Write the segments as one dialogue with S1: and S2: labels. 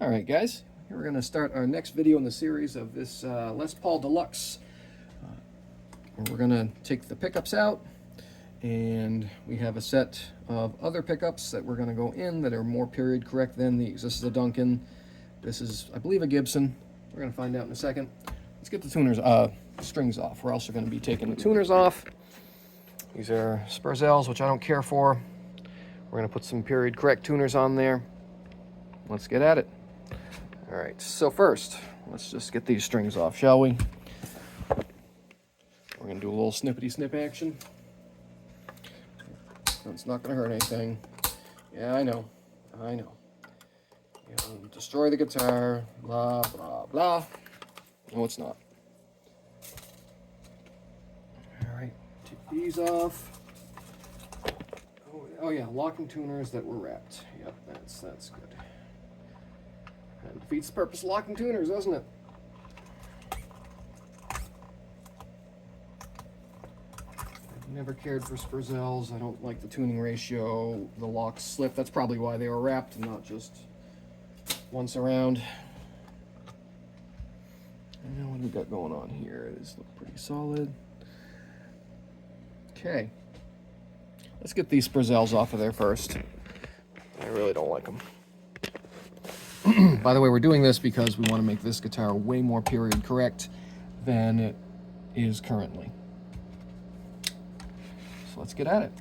S1: Alright guys, here we're going to start our next video in the series of this Les Paul Deluxe. We're going to take the pickups out, and we have a set of other pickups that we're going to go in that are more period correct than these. This is a Duncan. This is, I believe, a Gibson. We're going to find out in a second. Let's get the tuners, strings off. We're also going to be taking the tuners off. These are Spurzels, which I don't care for. We're going to put some period correct tuners on there. Let's get at it. All right, so first, let's just get these strings off, shall we? We're going to do a little snippety snip action. It's not going to hurt anything. Yeah, I know. Destroy the guitar, blah, blah, blah. No, it's not. All right, take these off. Oh yeah, locking tuners that were wrapped. Yep, that's good. That defeats the purpose of locking tuners, doesn't it? I've never cared for Spurzels. I don't like the tuning ratio. The locks slip. That's probably why they were wrapped and not just once around. And now what do we got going on here? These look pretty solid. Okay. Let's get these Spurzels off of there first. I really don't like them. By the way, we're doing this because we want to make this guitar way more period correct than it is currently. So let's get at it.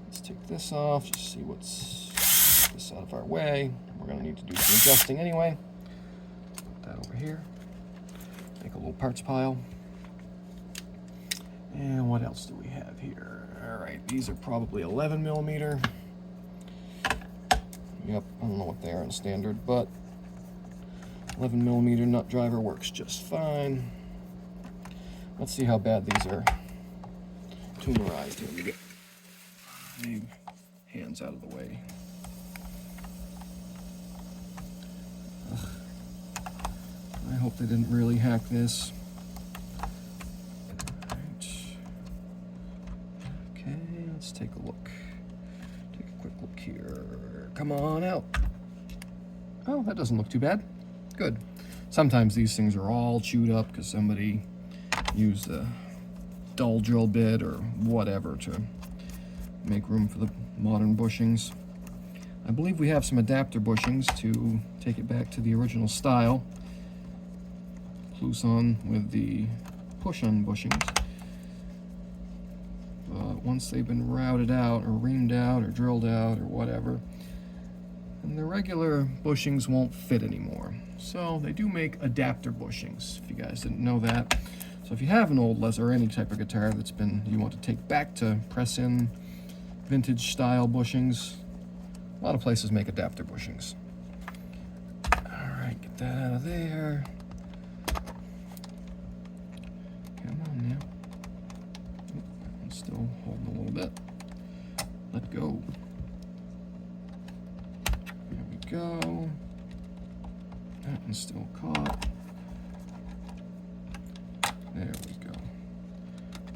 S1: Let's take this off, just see what's this out of our way. We're going to need to do some adjusting anyway. Put that over here. Make a little parts pile. And what else do we have here? All right, these are probably 11 millimeter. Yep, I don't know what they are in standard, but 11 millimeter nut driver works just fine. Let's see how bad these are tunerized. Here we get my hands out of the way. Ugh. I hope they didn't really hack this. Okay, let's take a look. Take a quick look here. Come on out. Oh, that doesn't look too bad. Good. Sometimes these things are all chewed up because somebody used a dull drill bit or whatever to make room for the modern bushings. I believe we have some adapter bushings to take it back to the original style. Loose on with the push-on bushings. But once they've been routed out or reamed out or drilled out or whatever, and the regular bushings won't fit anymore. So they do make adapter bushings, if you guys didn't know that. So if you have an old Les or any type of guitar that's been, you want to take back to press in vintage style bushings, a lot of places make adapter bushings. All right, get that out of there. Come on now. Oh, that one's still holding a little bit. Let go. There we go. That one's still caught. There we go.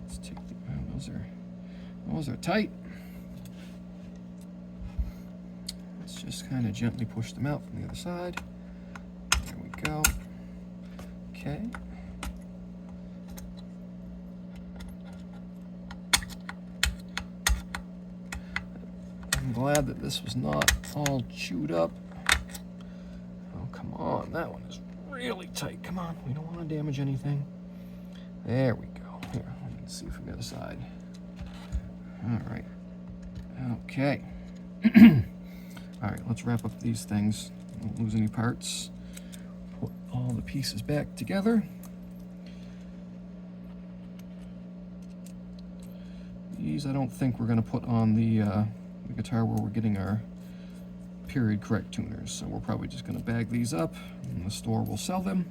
S1: Let's take the, oh, those are tight. Let's just kind of gently push them out from the other side. There we go. Okay. I'm glad that this was not all chewed up. Oh, come on. That one is really tight. Come on. We don't want to damage anything. There we go. Here, let me see from the other side. All right. Okay. All right, let's wrap up these things. Don't lose any parts. Put all the pieces back together. These I don't think we're going to put on the guitar where we're getting our period correct tuners, so we're probably just going to bag these up and the store will sell them,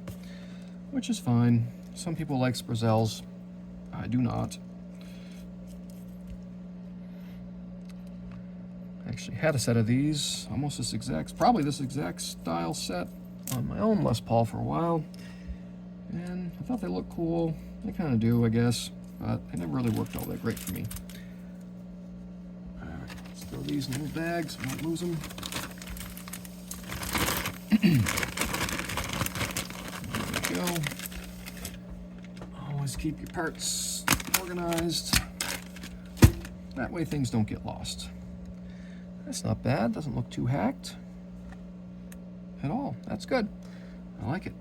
S1: which is fine. Some people like Spurzels. I do not. I actually had a set of these, almost this exact, probably this exact style set on my own Les Paul for a while, and I thought they looked cool. They kind of do, I guess, but they never really worked all that great for me. All right, let's throw these in little bags so we don't lose them. There we go. Always keep your parts organized. That way things don't get lost. That's not bad. Doesn't look too hacked at all. That's good. I like it.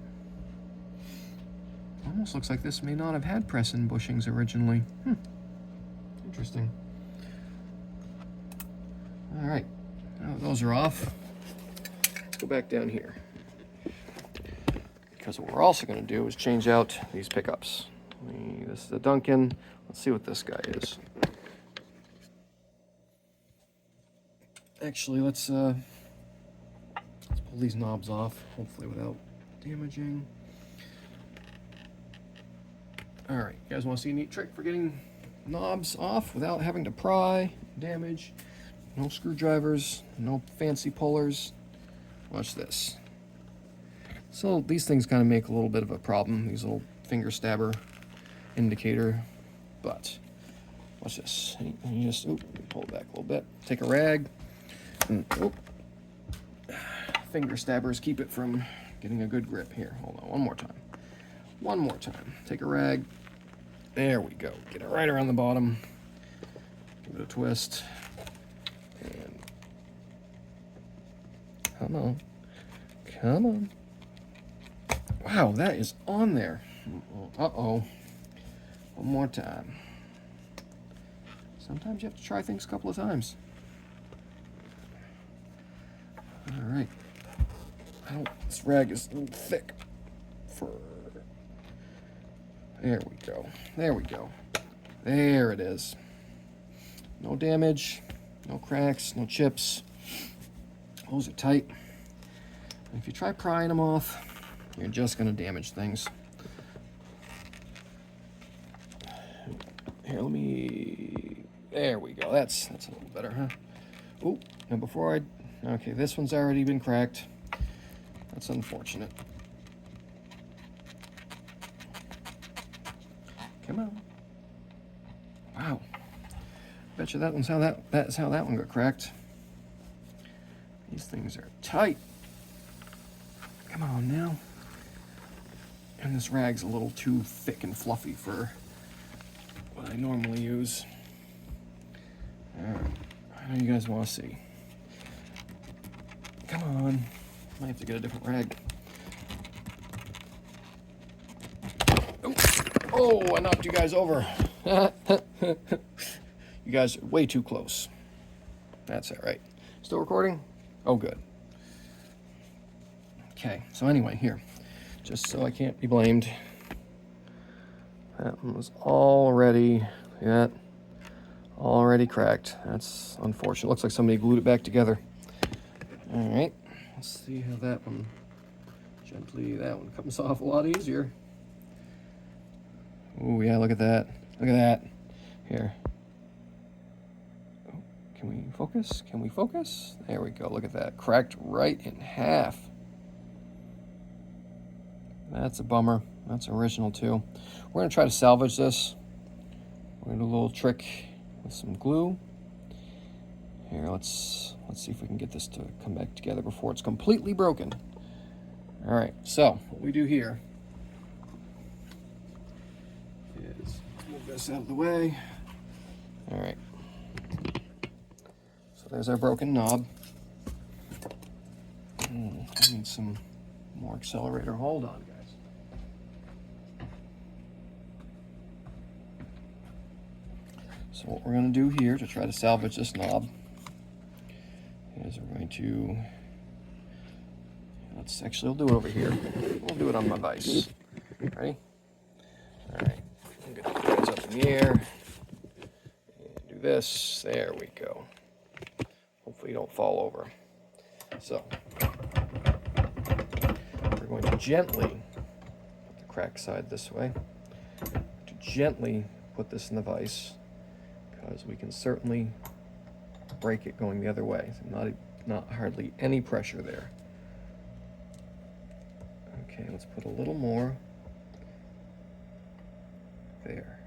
S1: Almost looks like this may not have had press-in bushings originally. Interesting. All right, now those are off. Let's go back down here. Because what we're also going to do is change out these pickups. This is the Duncan. Let's see what this guy is. Actually, let's pull these knobs off, hopefully without damaging. All right, you guys want to see a neat trick for getting knobs off without having to pry, damage? No screwdrivers, no fancy pullers. Watch this. So these things kind of make a little bit of a problem, these little finger stabber indicator, but watch this. You just pull it back a little bit, take a rag, and finger stabbers keep it from getting a good grip. Here, hold on, one more time. One more time. Take a rag. There we go. Get it right around the bottom. Give it a twist. And come on. Come on. Wow, that is on there. Uh-oh. One more time. Sometimes you have to try things a couple of times. All right. This rag is a little thick for... There we go. There we go. There it is. No damage, no cracks, no chips. Those are tight. And if you try prying them off, you're just going to damage things. Here, let me... There we go. That's a little better, huh? Oh, now before I... Okay, this one's already been cracked. That's unfortunate. Come on. Wow. Bet you that's how that one got cracked. These things are tight. Come on now. And this rag's a little too thick and fluffy for what I normally use. Alright. How do you guys want to see? Come on. Might have to get a different rag. Oh, I knocked you guys over. You guys are way too close. That's all right. Still recording? Oh, good. Okay, so anyway, here. Just so I can't be blamed. That one was already cracked. That's unfortunate. Looks like somebody glued it back together. All right, let's see how that one comes off a lot easier. Oh yeah, look at that. Look at that. Here. Oh, can we focus? Can we focus? There we go. Look at that. Cracked right in half. That's a bummer. That's original too. We're going to try to salvage this. We're going to do a little trick with some glue. Here, let's see if we can get this to come back together before it's completely broken. All right, so what we do here is move this out of the way. All right. So there's our broken knob. I need some more accelerator. Hold on, guys. So what we're going to do here to try to salvage this knob is we're going to, we'll do it over here. We'll do it on my vise. Ready? All right. I'm going to put these up in the air and do this. There we go. Hopefully you don't fall over. So we're going to gently put the crack side this way. To gently put this in the vise because we can certainly break it going the other way. So not hardly any pressure there. Okay, let's put a little more there.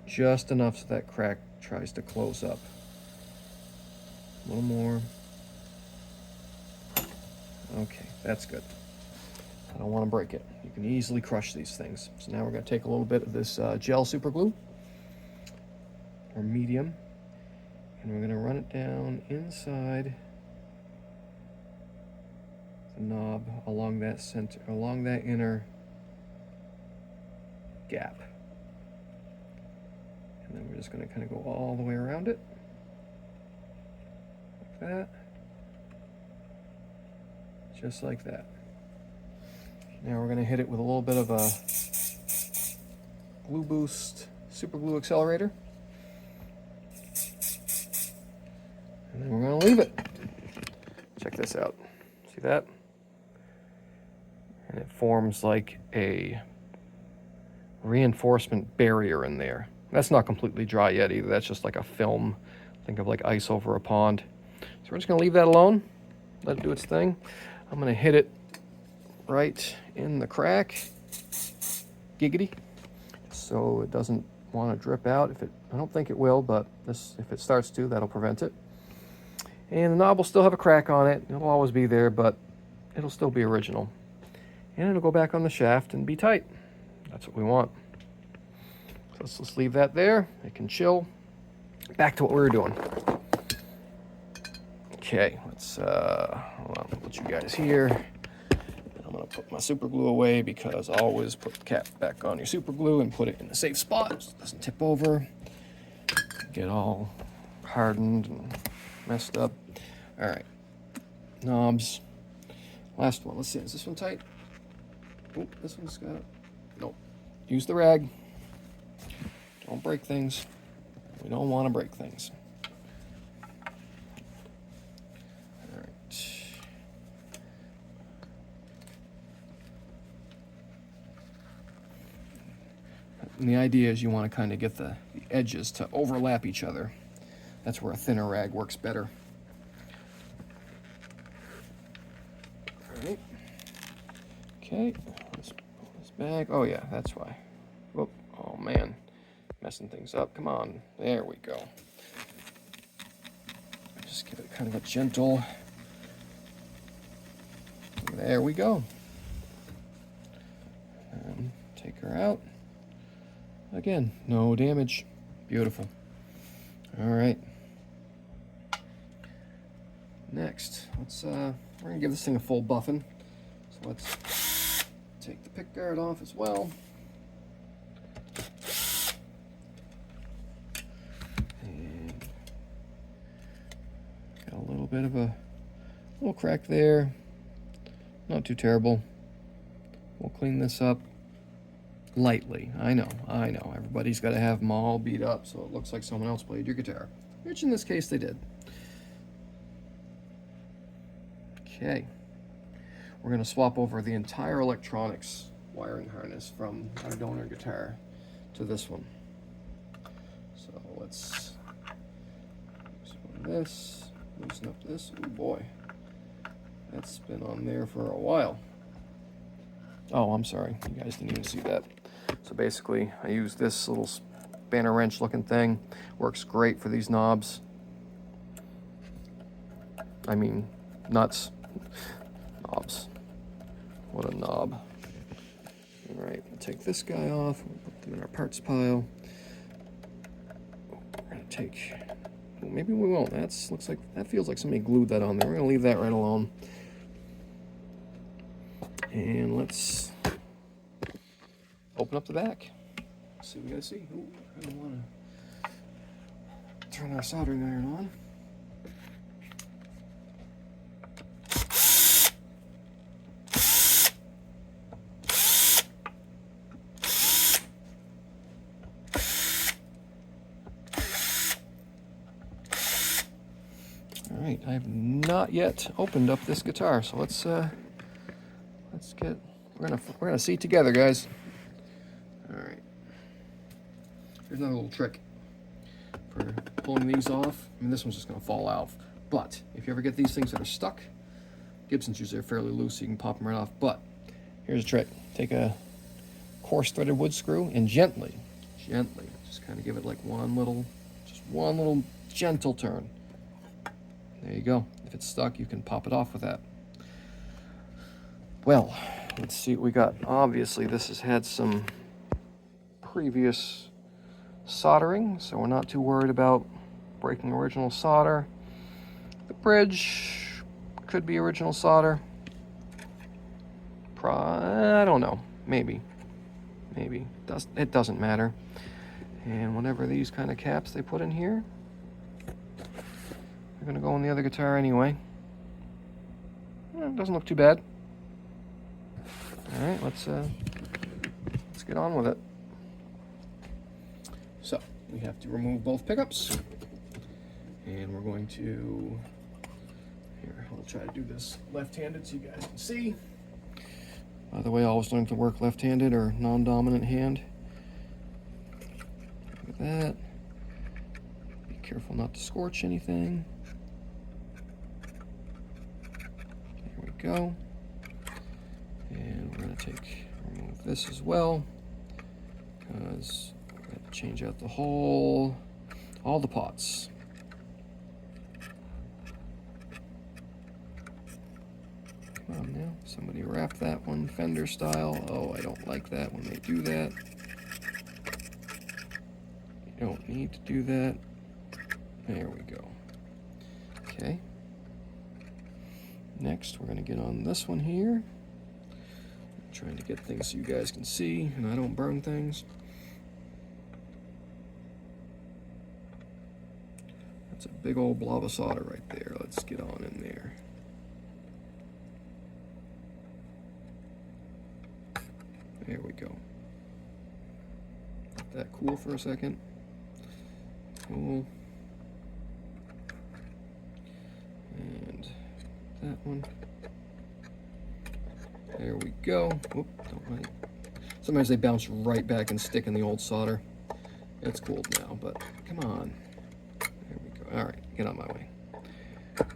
S1: Just enough so that crack tries to close up. A little more. Okay, that's good. I don't want to break it. You can easily crush these things. So now we're going to take a little bit of this gel super glue, or medium, and we're going to run it down inside the knob along that center, along that inner gap. And then we're just going to kind of go all the way around it, like that, just like that. Now we're going to hit it with a little bit of a Glue Boost super glue accelerator. And then we're going to leave it. Check this out. See that? And it forms like a reinforcement barrier in there. That's not completely dry yet either. That's just like a film. Think of like ice over a pond. So we're just going to leave that alone. Let it do its thing. I'm going to hit it right in the crack, giggity, so it doesn't want to drip out. I don't think it will, but if it starts to, that'll prevent it. And the knob will still have a crack on it. It'll always be there, but it'll still be original. And it'll go back on the shaft and be tight. That's what we want. So let's just leave that there. It can chill. Back to what we were doing. Okay, let's hold on, put you guys here. I'm going to put my super glue away, because always put the cap back on your super glue and put it in a safe spot so it doesn't tip over, get all hardened and messed up. All right, knobs. Last one. Let's see. Is this one tight? Oh, this one's got it. Nope. Use the rag. Don't break things. We don't want to break things. And the idea is you want to kind of get the edges to overlap each other. That's where a thinner rag works better. All right. Okay, let's pull this back. Oh yeah, that's why. Whoop. Oh man, messing things up. Come on, there we go. Just give it kind of a gentle. There we go. And take her out. Again, no damage. Beautiful. All right. Next, we're gonna give this thing a full buffing. So let's take the pick guard off as well. And got a little bit of a little crack there. Not too terrible. We'll clean this up lightly. I know. Everybody's got to have them all beat up so it looks like someone else played your guitar, which in this case they did. Okay. We're going to swap over the entire electronics wiring harness from our donor guitar to this one. So let's loosen up this. Oh boy. That's been on there for a while. Oh, I'm sorry. You guys didn't even see that. So basically, I use this little spanner wrench looking thing. Works great for these knobs. I mean, nuts. Knobs. What a knob. All right, we'll take this guy off. We'll put them in our parts pile. We're going to take... Well, maybe we won't. Looks like that feels like somebody glued that on there. We're going to leave that right alone. And let's open up the back. Let's see what we gotta see. Ooh, I don't want to turn our soldering iron on. All right, I have not yet opened up this guitar, so let's get. We're gonna see together, guys. All right. Here's another little trick for pulling these off. I mean, this one's just gonna fall out. But if you ever get these things that are stuck, Gibson's usually are fairly loose, so you can pop them right off. But here's a trick: take a coarse threaded wood screw and gently, just kind of give it like one little gentle turn. There you go. If it's stuck, you can pop it off with that. Well, let's see what we got. Obviously, this has had some previous soldering, so we're not too worried about breaking original solder. The bridge could be original solder. I don't know. Maybe. It doesn't matter. And whatever these kind of caps they put in here, they're gonna go on the other guitar anyway. It doesn't look too bad. All right, let's get on with it. So we have to remove both pickups, and we're going to, here, I'll try to do this left-handed so you guys can see. By the way, I always learn to work left-handed or non-dominant hand. Look at that. Be careful not to scorch anything. There we go. And we're going to remove this as well, because we're going to change out all the pots. Come on now, somebody wrap that one fender style. Oh, I don't like that when they do that. You don't need to do that. There we go. Okay. Next, we're going to get on this one here. I'm trying to get things so you guys can see and I don't burn things. That's a big old blob of solder right there. Let's get on in there. There we go. Let that cool for a second. Cool. And that one. There we go. Oop, don't mind. Sometimes they bounce right back and stick in the old solder. It's cooled now, but come on. There we go. All right, get on my way. All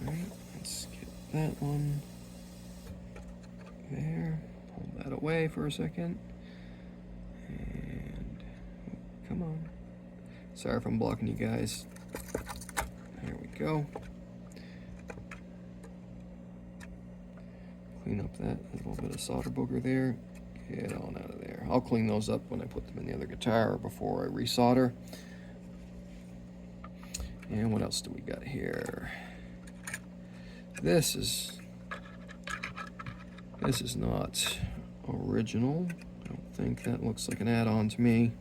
S1: right, let's get that one there. Pull that away for a second. And come on. Sorry if I'm blocking you guys. There we go. Clean up that little bit of solder booger there. Get on out of there. I'll clean those up when I put them in the other guitar or before I resolder. And what else do we got here? This is not original. I don't think that looks like an add-on to me.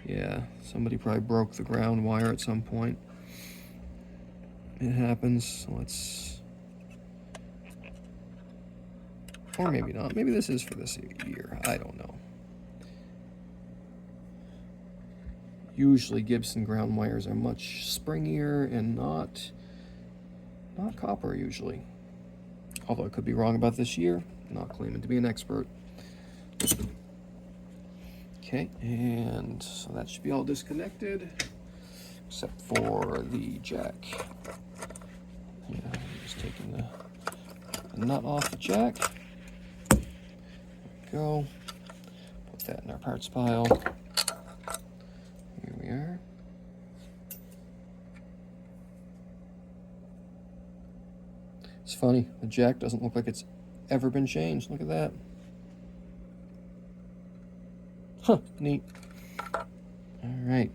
S1: Yeah, somebody probably broke the ground wire at some point. It happens. Let's, or maybe not. Maybe this is for this year. I don't know. Usually Gibson ground wires are much springier and not copper usually. Although I could be wrong about this year. Not claiming to be an expert. Okay, and so that should be all disconnected, except for the jack. Yeah, I'm just taking the nut off the jack. There we go. Put that in our parts pile. Here we are. It's funny, the jack doesn't look like it's ever been changed. Look at that. Huh, neat. All right.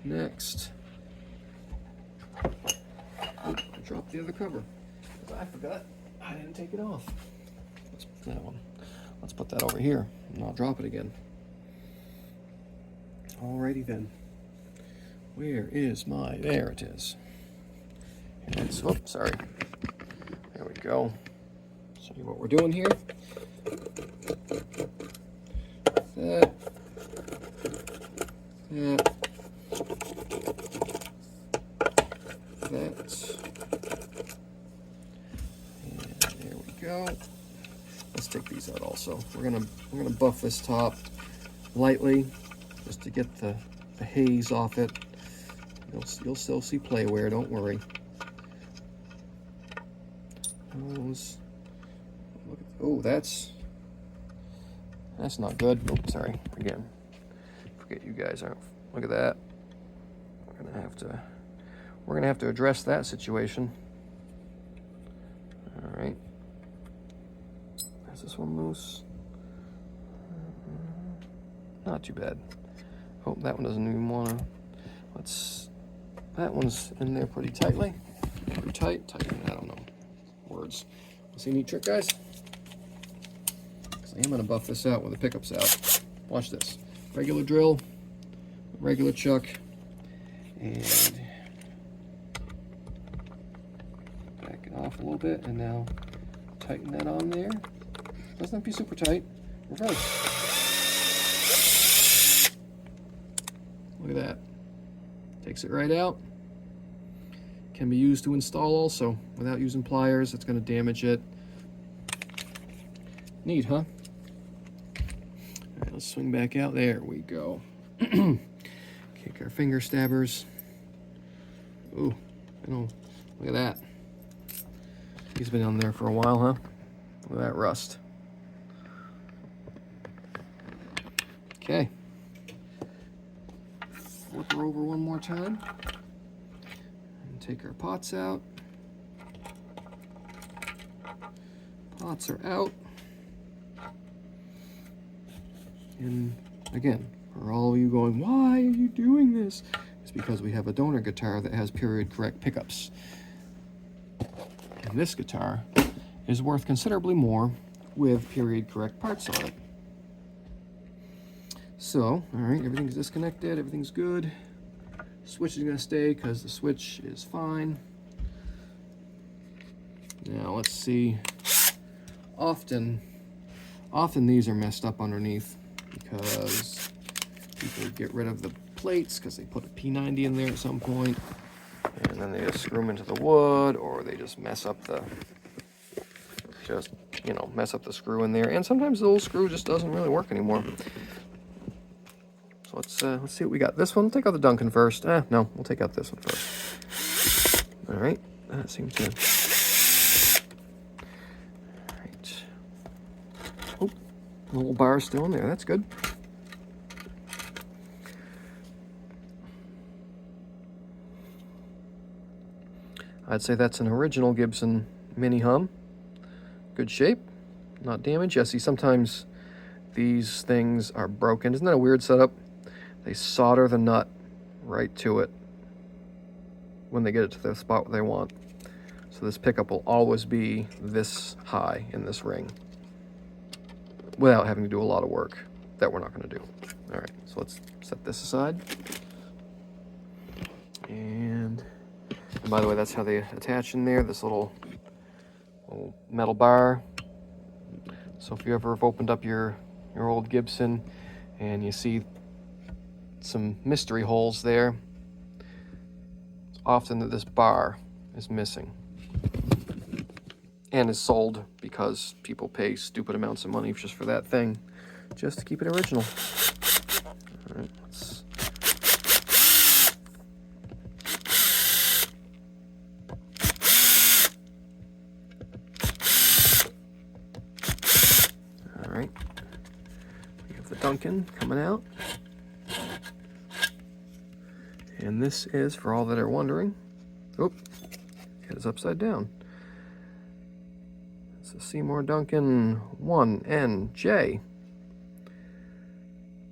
S1: Next. Oh, I dropped the other cover. I forgot. I didn't take it off. That one. Let's put that over here, and I'll drop it again. Alrighty then. Where is my... There it is. It's, oh, sorry. There we go. Show you what we're doing here. That. And there we go. Let's take these out also. We're gonna buff this top lightly just to get the haze off it. You'll still see play wear, don't worry. Those. Oh, that's not good. Oh, sorry. Again, forget you guys aren't. Look at that. We're gonna have to we're going to have to address that situation. All right. Is this one loose? Not too bad. Oh, that one doesn't even want to. That one's in there pretty tightly. Pretty tight. I don't know. Words. See a neat trick, guys? I am going to buff this out with the pickups out. Watch this. Regular drill, regular chuck, and back it off a little bit, and now tighten that on there. Doesn't have to be super tight. Reverse. Look at that. Takes it right out. Can be used to install also without using pliers. It's going to damage it. Neat, huh? All right, let's swing back out. There we go. Kick our finger stabbers. Ooh, look at that. He's been on there for a while, huh? Look at that rust. Okay. Flip her over one more time. And take our pots out. Pots are out. And again, for all of you going, why are you doing this? It's because we have a donor guitar that has period correct pickups. And this guitar is worth considerably more with period correct parts on it. So, all right, everything's disconnected, everything's good. Switch is gonna stay because the switch is fine. Now let's see. Often these are messed up underneath because people get rid of the plates because they put a P90 in there at some point, and then they just screw them into the wood, or they just mess up the screw in there. And sometimes the old screw just doesn't really work anymore. So let's see what we got. This one, we'll take out the Duncan first. No, we'll take out this one first. All right, that seems good. All right. Oh, the little bar is still in there. That's good. I'd say that's an original Gibson mini hum. Good shape, not damaged. Yeah, see, sometimes these things are broken. Isn't that a weird setup? They solder the nut right to it when they get it to the spot they want. So this pickup will always be this high in this ring without having to do a lot of work that we're not going to do. All right, so let's set this aside. And by the way, that's how they attach in there, this little metal bar. So if you ever have opened up your old Gibson and you see some mystery holes there, it's often that this bar is missing and is sold because people pay stupid amounts of money just for that thing, just to keep it original. All right, let's... All right, we have the Duncan coming out. And this is, for all that are wondering, oop, it is upside down. It's a Seymour Duncan 1NJ.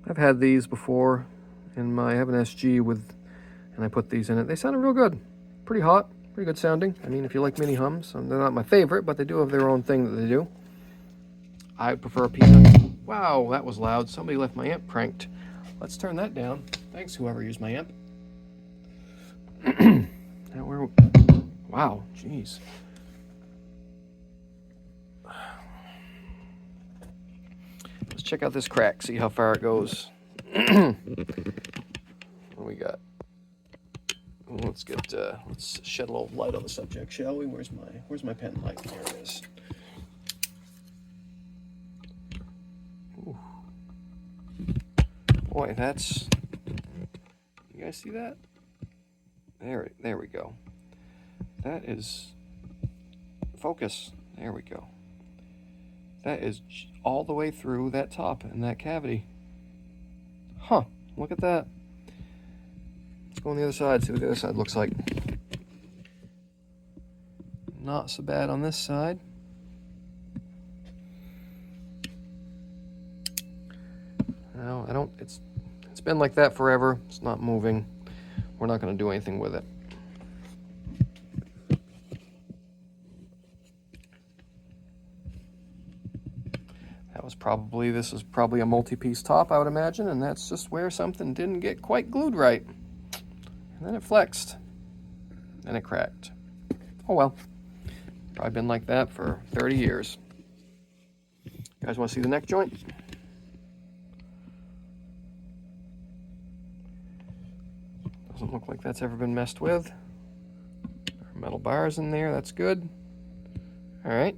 S1: I've had these before I have an SG with, and I put these in it. They sounded real good. Pretty hot, pretty good sounding. I mean, if you like mini hums, they're not my favorite, but they do have their own thing that they do. I prefer a peanut. Wow, that was loud. Somebody left my amp cranked. Let's turn that down. Thanks, whoever used my amp. Now we're... Wow, jeez. Let's check out this crack, see how far it goes. What do we got? Let's shed a little light on the subject, shall we? Where's my pen light? There it is. Ooh. Boy, that's... You guys see that? There we go. That is... Focus. There we go. That is all the way through that top and that cavity. Huh, look at that. Let's go on the other side, see what the other side looks like. not so bad on this side. No, I don't, it's been like that forever. It's not moving. We're not going to do anything with it. This is probably a multi-piece top, I would imagine, and that's just where something didn't get quite glued right. And then it flexed. Then it cracked. Oh well. Probably been like that for 30 years. You guys want to see the neck joint? Doesn't look like that's ever been messed with. Metal bars in there, that's good. All right.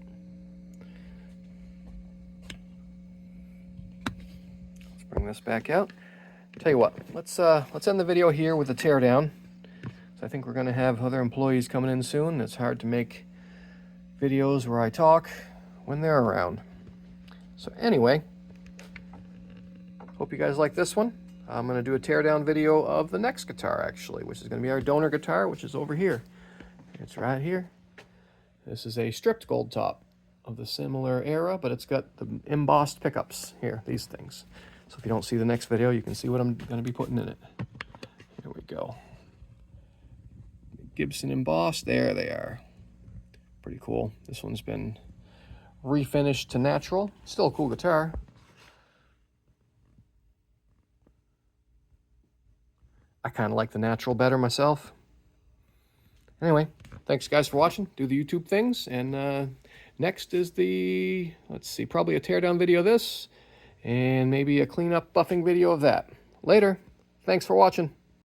S1: Let's bring this back out. Tell you what, let's end the video here with a teardown. So I think we're going to have other employees coming in soon. It's hard to make videos where I talk when they're around. So anyway, hope you guys like this one. I'm going to do a teardown video of the next guitar, actually, which is going to be our donor guitar, which is over here. It's right here. This is a stripped gold top of the similar era, but it's got the embossed pickups here, these things. So if you don't see the next video, you can see what I'm going to be putting in it. Here we go. Gibson embossed, there they are. Pretty cool. This one's been refinished to natural. Still a cool guitar. I kind of like the natural better myself. Anyway, thanks guys for watching. Do the YouTube things, and next is the, let's see, probably a teardown video of this, and maybe a cleanup buffing video of that. Later. Thanks for watching.